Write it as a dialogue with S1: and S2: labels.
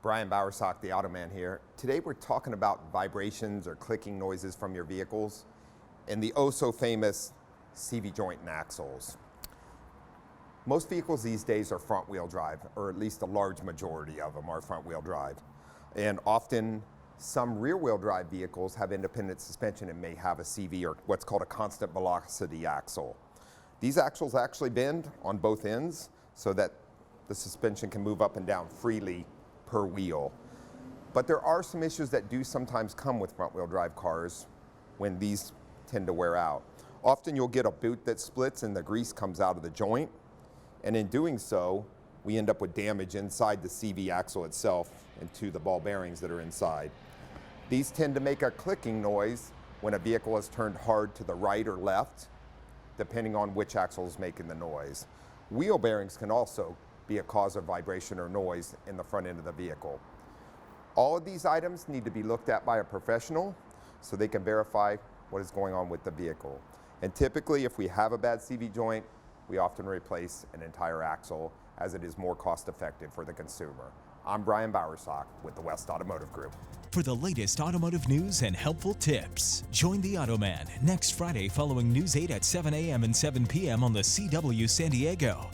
S1: Brian Bowersock, the Automan here. Today we're talking about vibrations or clicking noises from your vehicles and the oh-so-famous CV joint and axles. Most vehicles these days are front-wheel drive, or at least a large majority of them are front-wheel drive. And often some rear-wheel drive vehicles have independent suspension and may have a CV, or what's called a constant velocity axle. These axles actually bend on both ends so that the suspension can move up and down freely per wheel. But there are some issues that do sometimes come with front-wheel drive cars when these tend to wear out. Often you'll get a boot that splits and the grease comes out of the joint, and in doing so, we end up with damage inside the CV axle itself and to the ball bearings that are inside. These tend to make a clicking noise when a vehicle is turned hard to the right or left, depending on which axle is making the noise. Wheel bearings can also be a cause of vibration or noise in the front end of the vehicle. All of these items need to be looked at by a professional so they can verify what is going on with the vehicle. And typically, if we have a bad CV joint, we often replace an entire axle as it is more cost effective for the consumer. I'm Brian Bowersock with the West Automotive Group.
S2: For the latest automotive news and helpful tips, join the Automan next Friday following News 8 at 7 a.m. and 7 p.m. on the CW San Diego.